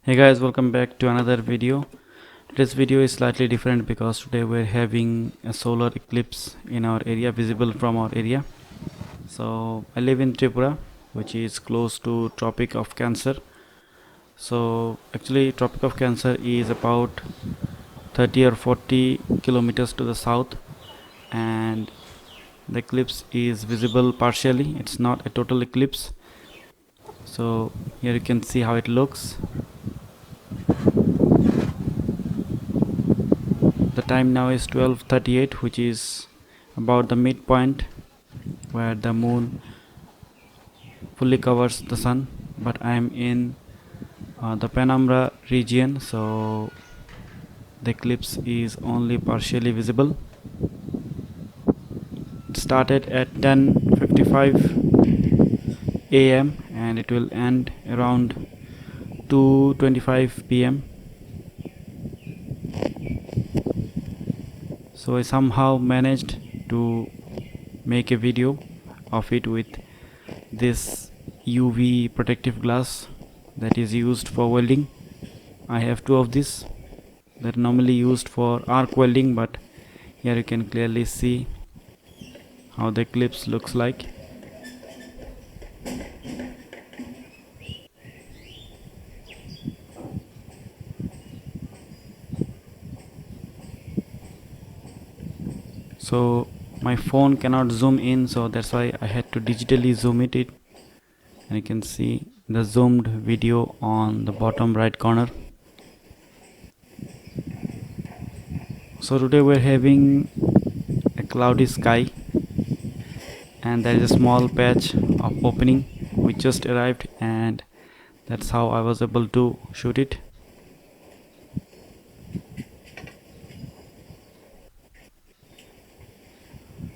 Hey guys, welcome back to another video. Today's video is slightly different because today we're having a solar eclipse in our area, visible from our area. So I live in Tripura, which is close to Tropic of Cancer. So actually Tropic of Cancer is about 30 or 40 kilometers to the south, and the eclipse is visible partially. It's not a total eclipse. So here you can see how it looks. The time now is 12:38, which is about the midpoint where the moon fully covers the sun, but I am in the penumbra region, so the eclipse is only partially visible. It started at 10:55 a.m. and it will end around 2:25 p.m. So I somehow managed to make a video of it with this UV protective glass that is used for welding. I have two of these that are normally used for arc welding, but here you can clearly see how the eclipse looks like. So my phone cannot zoom in, so that's why I had to digitally zoom it in. And you can see the zoomed video on the bottom right corner. So today we're having a cloudy sky, and there is a small patch of opening which just arrived, and that's how I was able to shoot it.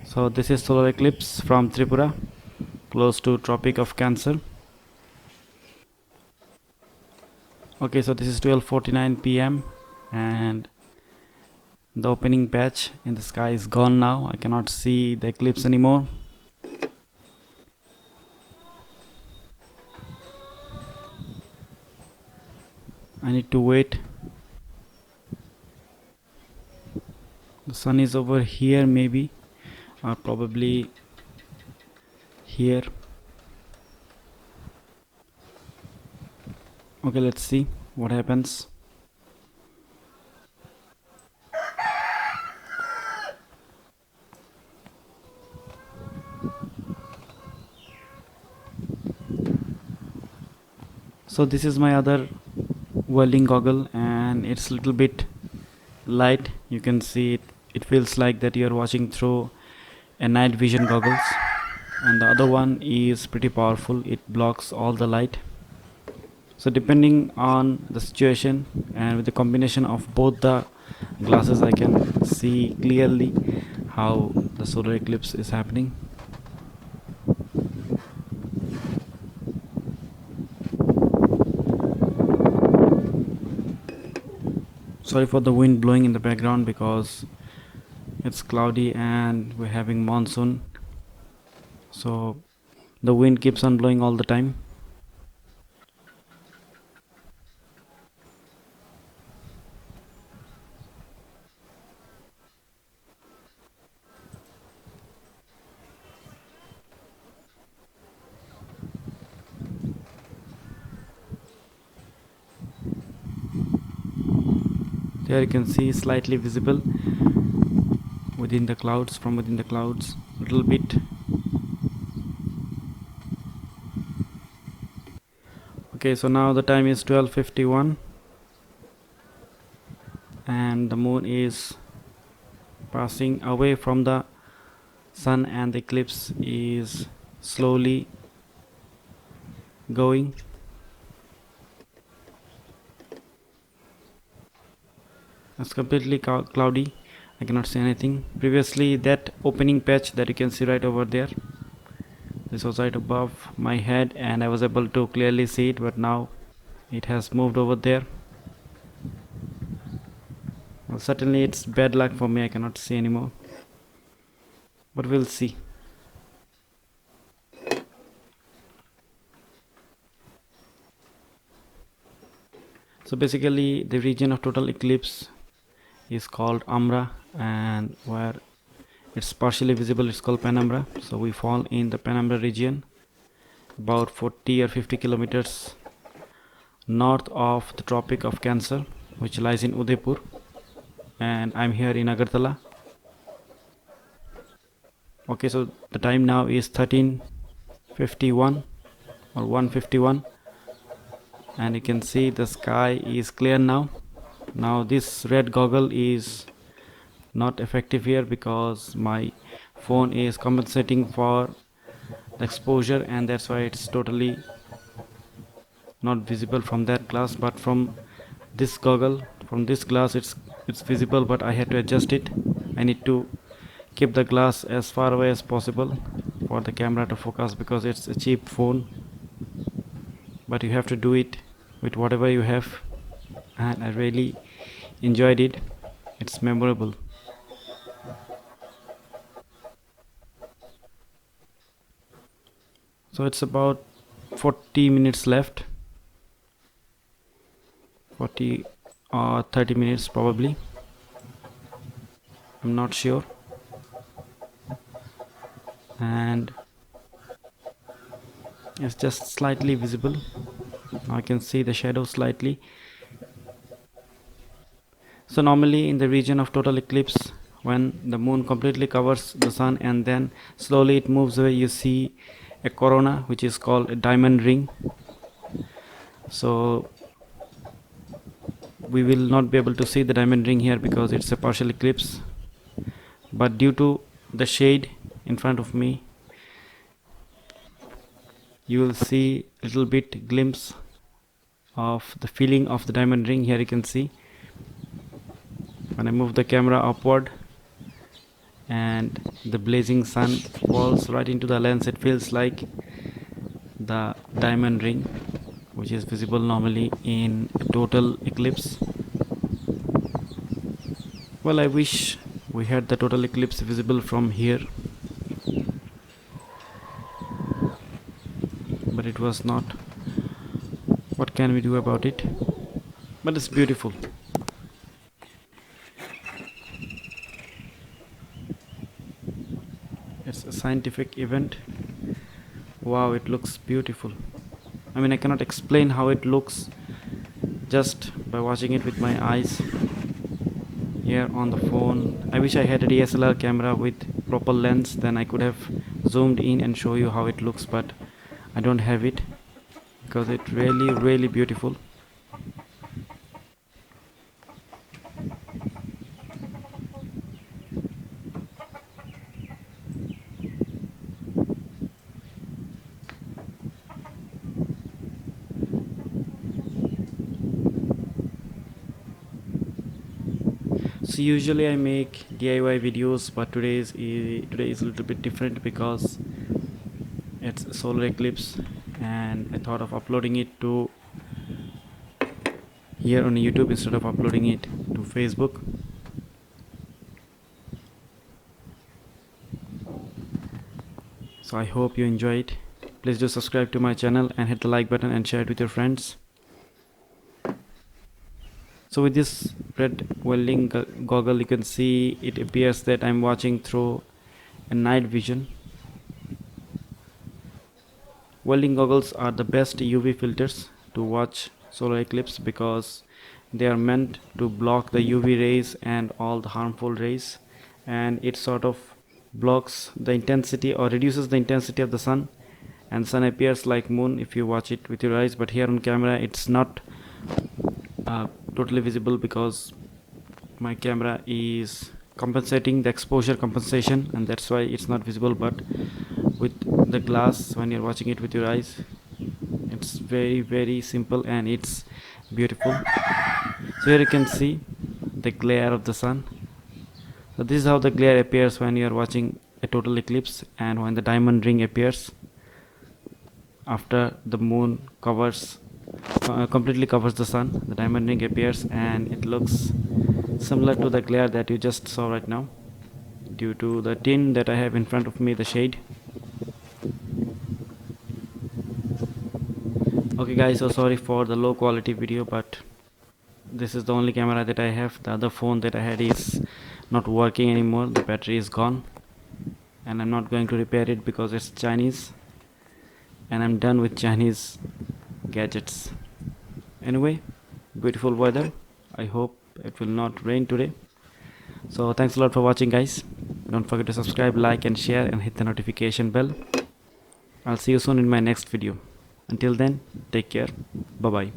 So this is solar eclipse from Tripura, close to Tropic of Cancer. Okay, so this is 12:49 p.m. and the opening patch in the sky is gone now. I cannot see the eclipse anymore. I need to wait. The sun is over here maybe, or probably here. Okay, let's see what happens. So this is my other welding goggle, and it's a little bit light. You can see it feels like that you're watching through a night vision goggles, and the other one is pretty powerful. It blocks all the light. So depending on the situation and with the combination of both the glasses, I can see clearly how the solar eclipse is happening. Sorry for the wind blowing in the background because it's cloudy and we're having monsoon, so the wind keeps on blowing all the time. There you can see slightly visible within the clouds, from within the clouds, a little bit. Okay, so now the time is 12:51 and the moon is passing away from the sun and the eclipse is slowly going. It's completely cloudy. I cannot see anything. Previously that opening patch that you can see right over there, this was right above my head and I was able to clearly see it, but now it has moved over there. Well, certainly it's bad luck for me. I cannot see anymore, but we'll see. So basically the region of total eclipse is called umbra, and where it's partially visible it's called penumbra. So we fall in the penumbra region, about 40 or 50 kilometers north of the Tropic of Cancer, which lies in Udaipur, and I'm here in Agartala. Okay, so the time now is 13:51 or 1:51, and you can see the sky is clear now. Now this red goggle is not effective here because my phone is compensating for the exposure, and that's why it's totally not visible from that glass. But from this goggle, from this glass, it's visible, but I had to adjust it. I need to keep the glass as far away as possible for the camera to focus, because it's a cheap phone, but you have to do it with whatever you have, and I really enjoyed it. It's memorable. So it's about 40 minutes left, 40 or 30 minutes probably, I'm not sure. And it's just slightly visible. I can see the shadow slightly. So normally in the region of total eclipse, when the moon completely covers the sun and then slowly it moves away, you see a corona, which is called a diamond ring. So we will not be able to see the diamond ring here because it's a partial eclipse, but due to the shade in front of me, you will see a little bit glimpse of the feeling of the diamond ring. Here you can see when I move the camera upward and the blazing sun falls right into the lens, it feels like the diamond ring, which is visible normally in a total eclipse. Well, I wish we had the total eclipse visible from here, but it was not. What can we do about it? But it's beautiful. It's a scientific event. Wow, it looks beautiful. I mean, I cannot explain how it looks just by watching it with my eyes here on the phone. I wish I had a DSLR camera with proper lens, then I could have zoomed in and show you how it looks, but I don't have it because it's really beautiful. So usually I make DIY videos, but today is a little bit different because it's a solar eclipse, and I thought of uploading it to here on YouTube instead of uploading it to Facebook. So I hope you enjoy it. Please do subscribe to my channel and hit the like button and share it with your friends. So with this red welding goggle, you can see it appears that I'm watching through a night vision. Welding goggles are the best UV filters to watch solar eclipse because they are meant to block the UV rays and all the harmful rays, and it sort of blocks the intensity or reduces the intensity of the sun, and sun appears like moon if you watch it with your eyes. But here on camera it's not totally visible because my camera is compensating the exposure compensation, and that's why it's not visible. But with the glass, when you're watching it with your eyes, it's very simple and it's beautiful. So here you can see the glare of the sun. So this is how the glare appears when you're watching a total eclipse, and when the diamond ring appears after the moon completely covers the sun, the diamond ring appears, and it looks similar to the glare that you just saw right now due to the tin that I have in front of me, the shade. Okay guys, so sorry for the low quality video, but This is the only camera that I have. The other phone that I had is not working anymore. The battery is gone, and I'm not going to repair it because it's Chinese, and I'm done with Chinese gadgets. Anyway, beautiful weather. I hope it will not rain today. So thanks a lot for watching, guys. Don't forget to subscribe, like and share, and hit the notification bell. I'll see you soon in my next video. Until then, take care. Bye bye.